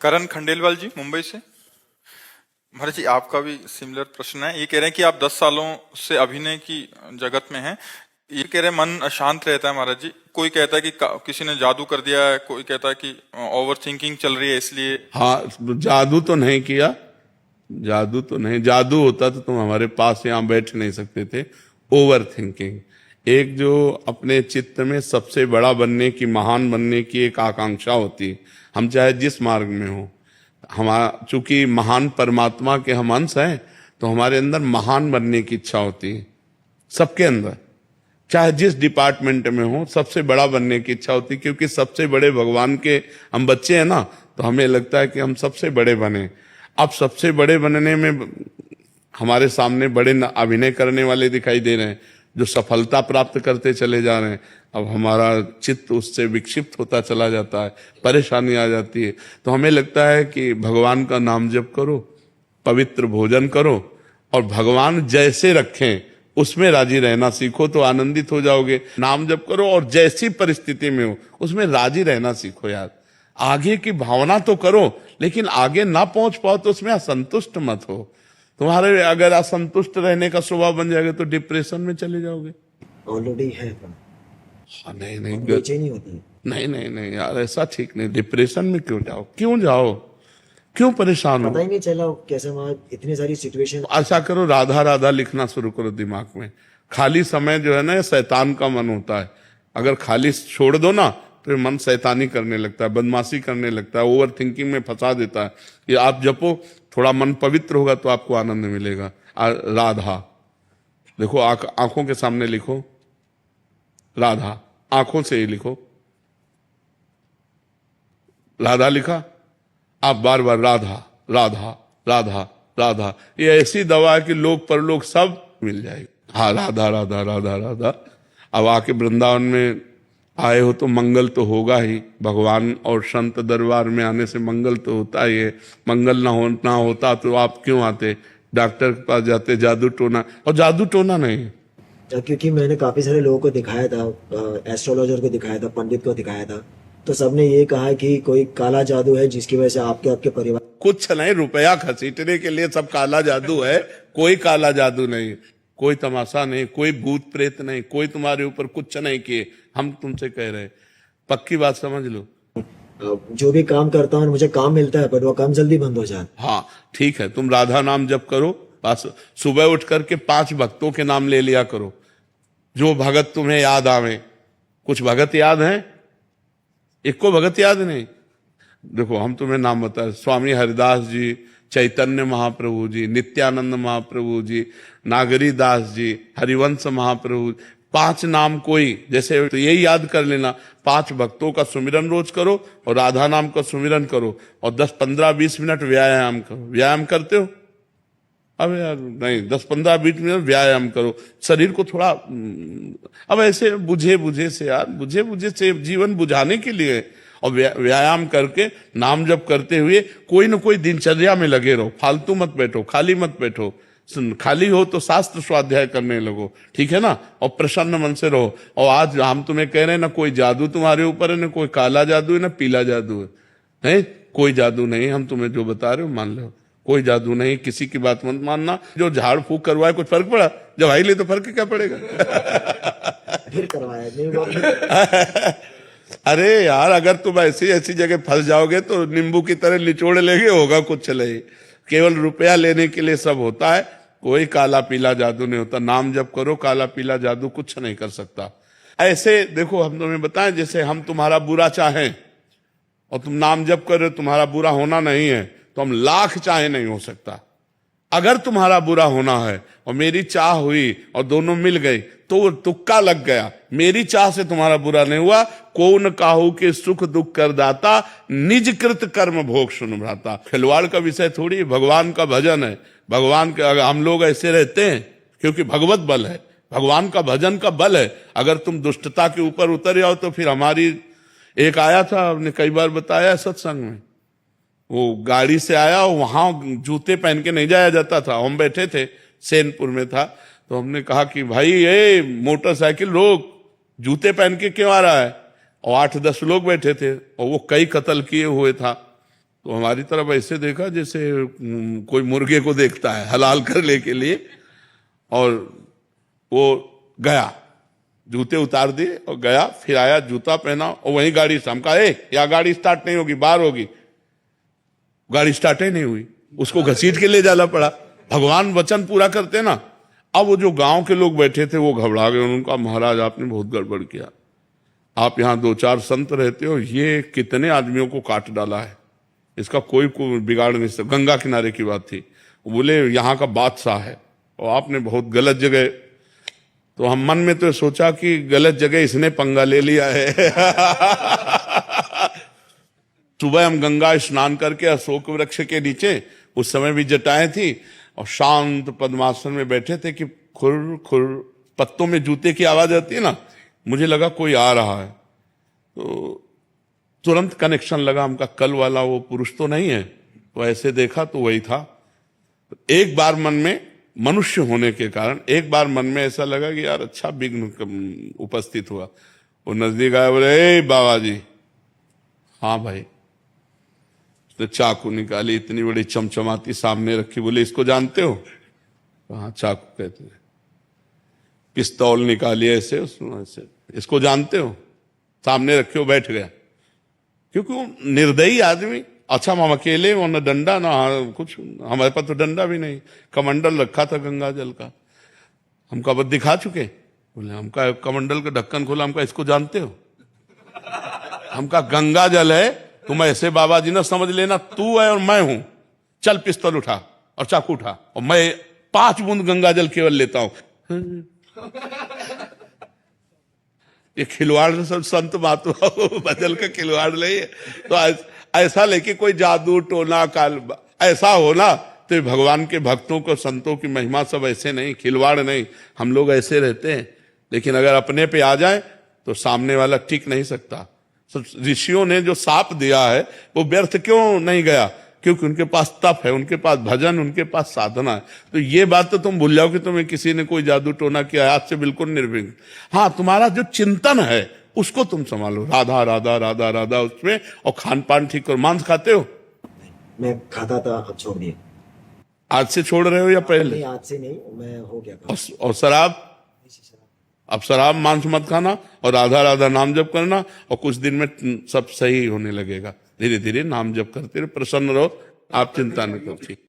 करण खंडेलवाल जी मुंबई से। महाराज जी आपका भी सिमिलर प्रश्न है। ये कह रहे हैं कि आप 10 सालों से अभिनय की जगत में हैं। ये कह रहे हैं मन अशांत रहता है महाराज जी। कोई कहता है कि किसी ने जादू कर दिया है, कोई कहता है कि ओवर थिंकिंग चल रही है इसलिए। हाँ, जादू तो नहीं किया, जादू तो नहीं। जादू होता तो तुम हमारे पास यहाँ बैठ नहीं सकते थे। ओवर थिंकिंग, एक जो अपने चित्त में सबसे बड़ा बनने की, महान बनने की एक आकांक्षा होती है। हम चाहे जिस मार्ग में हो, हमारा चूंकि महान परमात्मा के हम अंश हैं, तो हमारे अंदर महान बनने की इच्छा होती है। सबके अंदर, चाहे जिस डिपार्टमेंट में हो, सबसे बड़ा बनने की इच्छा होती है। क्योंकि सबसे बड़े भगवान के हम बच्चे हैं ना, तो हमें लगता है कि हम सबसे बड़े बने। अब सबसे बड़े बनने में हमारे सामने बड़े अभिनय करने वाले दिखाई दे रहे हैं, जो सफलता प्राप्त करते चले जा रहे हैं। अब हमारा चित्त उससे विक्षिप्त होता चला जाता है, परेशानी आ जाती है। तो हमें लगता है कि भगवान का नाम जप करो, पवित्र भोजन करो, और भगवान जैसे रखें उसमें राजी रहना सीखो, तो आनंदित हो जाओगे। नाम जप करो और जैसी परिस्थिति में हो उसमें राजी रहना सीखो यार। आगे की भावना तो करो, लेकिन आगे ना पहुंच पाओ तो उसमें असंतुष्ट मत हो। तुम्हारे अगर असंतुष्ट रहने का स्वभाव बन जाएगा तो डिप्रेशन में चले जाओगे। ऑलरेडी है। हाँ, नहीं नहीं बेचैनी होती है। नहीं नहीं नहीं यार, ऐसा ठीक नहीं। डिप्रेशन में क्यों जाओ, क्यों जाओ, क्यों परेशान हो? पता ही नहीं चला कैसे वहां इतनी सारी सिचुएशन। ऐसा करो, राधा राधा लिखना शुरू करो दिमाग में। खाली समय जो है ना, शैतान का मन होता है। अगर खाली छोड़ दो ना, तो मन शैतानी करने लगता है, बदमाशी करने लगता है, ओवर थिंकिंग में फंसा देता है। ये आप जपो, थोड़ा मन पवित्र होगा तो आपको आनंद मिलेगा। राधा देखो, आंखों के सामने लिखो राधा, आंखों से ही लिखो। राधा लिखा, आप बार बार राधा राधा राधा राधा। ये ऐसी दवा है कि लोक परलोक सब मिल जाएगी। हाँ, राधा राधा राधा राधा। अब आके वृंदावन में आए हो तो मंगल तो होगा ही। भगवान और संत दरबार में आने से मंगल तो होता ही है। मंगल ना होता तो आप क्यों आते? डॉक्टर के पास जाते, जादू टोना। और जादू टोना नहीं, क्योंकि मैंने काफी सारे लोगों को दिखाया था, एस्ट्रोलॉजर को दिखाया था, पंडित को दिखाया था, तो सबने ये कहा कि कोई काला जादू है जिसकी वजह से आपके परिवार। कुछ नहीं, रुपया घसीटने के लिए सब काला जादू है। कोई काला जादू नहीं, कोई तमाशा नहीं, कोई भूत प्रेत नहीं, कोई तुम्हारे ऊपर कुछ नहीं किए। हम तुमसे कह रहे, पक्की बात समझ लो। जो भी काम करता हूँ मुझे काम मिलता है, पर वो काम जल्दी बंद हो जाता। हाँ ठीक है, तुम राधा नाम जप करो। बस सुबह उठ करके 5 भक्तों के नाम ले लिया करो, जो भगत तुम्हें याद आवे। कुछ भगत याद हैं? एक को भगत याद नहीं। देखो, हम तुम्हें नाम बताए, स्वामी हरिदास जी, चैतन्य महाप्रभु जी, नित्यानंद महाप्रभु जी, नागरी दास जी, हरिवंश महाप्रभु। 5 नाम कोई, जैसे तो यही याद कर लेना। 5 भक्तों का सुमिरन रोज करो और राधा नाम का सुमिरन करो, और 10, 15, 20 मिनट व्यायाम करो। व्यायाम करते हो? अब यार नहीं, 10, 15, 20 मिनट व्यायाम करो। शरीर को थोड़ा, अब ऐसे बुझे से यार, बुझे से जीवन बुझाने के लिए। और व्यायाम करके नाम जप करते हुए कोई ना कोई दिनचर्या में लगे रहो। फालतू मत बैठो, खाली मत बैठो। खाली हो तो शास्त्र स्वाध्याय करने लगो, ठीक है ना? और प्रसन्न मन से रहो। और आज हम तुम्हें कह रहे हैं ना, कोई जादू तुम्हारे ऊपर है, ना कोई काला जादू है, ना पीला जादू है। कोई जादू नहीं, हम तुम्हें जो बता रहे हो मान लो। कोई जादू नहीं, किसी की बात मत मानना। जो झाड़ फूक करवाए कुछ फर्क पड़ा? जब आई ले तो फर्क क्या पड़ेगा? फिर करवाया नहीं। अरे यार, अगर तुम ऐसी जगह फंस जाओगे तो नींबू की तरह निचोड़ लेंगे, होगा कुछ चले। केवल रुपया लेने के लिए सब होता है, कोई काला पीला जादू नहीं होता। नाम जप करो, काला पीला जादू कुछ नहीं कर सकता। ऐसे देखो, हम तुम्हें बताएं, जैसे हम तुम्हारा बुरा चाहें और तुम नाम जप कर रहे हो, तुम्हारा बुरा होना नहीं है, तो हम लाख चाहे नहीं हो सकता। अगर तुम्हारा बुरा होना है और मेरी चाह हुई और दोनों मिल गई, तो तुक्का लग गया। मेरी चाह से तुम्हारा बुरा नहीं हुआ। कौन काहू के सुख दुख कर दाता, निज कृत कर्म भोग सुन भ्राता। खिलवाड़ का विषय थोड़ी, भगवान का भजन है। भगवान के हम लोग ऐसे रहते हैं क्योंकि भगवत बल है, भगवान का भजन का बल है। अगर तुम दुष्टता के ऊपर उतर जाओ तो फिर हमारी, एक आया था, हमने कई बार बताया सत्संग में, वो गाड़ी से आया, वहां जूते पहन के नहीं जाया जाता था। हम बैठे थे, सैनपुर में था, तो हमने कहा कि भाई ये मोटरसाइकिल रोक, जूते पहन के क्यों आ रहा है? और 8-10 लोग बैठे थे, और वो कई कत्ल किए हुए था। तो हमारी तरफ ऐसे देखा जैसे कोई मुर्गे को देखता है हलाल करने के लिए, और वो गया, जूते उतार दिए और गया, फिर आया, जूता पहना और वही गाड़ी से, हम कहा या गाड़ी स्टार्ट नहीं होगी, बाहर होगी, गाड़ी स्टार्ट ही नहीं हुई, उसको घसीट के ले जाना पड़ा। भगवान वचन पूरा करते ना। अब वो जो गांव के लोग बैठे थे वो घबरा गए, उनका महाराज आपने बहुत गड़बड़ किया, आप यहाँ 2-4 संत रहते हो, ये कितने आदमियों को काट डाला है, इसका कोई बिगाड़ नहीं सकता। गंगा किनारे की बात थी, वो बोले यहाँ का बादशाह है और आपने बहुत गलत जगह। तो हम मन में तो सोचा कि गलत जगह इसने पंगा ले लिया है। सुबह हम गंगा स्नान करके अशोक वृक्ष के नीचे, उस समय भी जटाएं थी, और शांत पद्मासन में बैठे थे कि खुर खुर पत्तों में जूते की आवाज आती है ना, मुझे लगा कोई आ रहा है, तो तुरंत कनेक्शन लगा, हमका कल वाला वो पुरुष तो नहीं है, तो ऐसे देखा तो वही था। एक बार मन में, मनुष्य होने के कारण एक बार मन में ऐसा लगा कि यार अच्छा विघ्न उपस्थित हुआ। वो नजदीक आया, बोले ए बाबा जी। हाँ भाई। तो चाकू निकाली, इतनी बड़ी चमचमाती सामने रखी, बोले इसको जानते हो? हाँ चाकू कहते हैं। पिस्तौल निकाली ऐसे, उसमें ऐसे, इसको जानते हो? सामने रखे हो, बैठ गया, क्योंकि वो निर्दयी आदमी। अच्छा हम अकेले, वो न डंडा ना कुछ, हमारे पास तो डंडा भी नहीं, कमंडल रखा था गंगा जल का, हमका बस दिखा चुके। बोले हमका कमंडल का ढक्कन खोला, हमका इसको जानते हो? हमका गंगा जल है, तुम ऐसे बाबा जी ना समझ लेना, तू है और मैं हूं, चल पिस्तौल उठा और चाकू उठा, और मैं 5 बूंद गंगा जल केवल लेता हूं। ये खिलवाड़ सब संत महात्मा बदल का खिलवाड़ नहीं है। तो ऐसा लेके कोई जादू टोना काल ऐसा हो ना, तो भगवान के भक्तों को, संतों की महिमा सब ऐसे नहीं, खिलवाड़ नहीं, हम लोग ऐसे रहते हैं। लेकिन अगर अपने पे आ जाए तो सामने वाला टिक नहीं सकता। ऋषियों ने जो साप दिया है वो व्यर्थ क्यों नहीं गया? क्योंकि उनके पास तप है, उनके पास भजन, उनके पास साधना है। तो ये बात तो तुम भूल जाओ कि तुम्हें किसी ने कोई जादू टोना किया, आज से बिल्कुल निर्विघ्न। हाँ, तुम्हारा जो चिंतन है उसको तुम संभालो, राधा राधा राधा राधा उसमें, और खान पान ठीक करो। मांस खाते हो? मैं खाता था, अब छोड़ दिया। आज से छोड़ रहे हो या पहले? नहीं, आज से नहीं, मैं हो गया। और शराब? अब शराब मांस मत खाना और राधा राधा नाम जप करना, और कुछ दिन में सब सही होने लगेगा। धीरे धीरे नाम जप करते रहो, प्रसन्न रहो, आप चिंता न करो।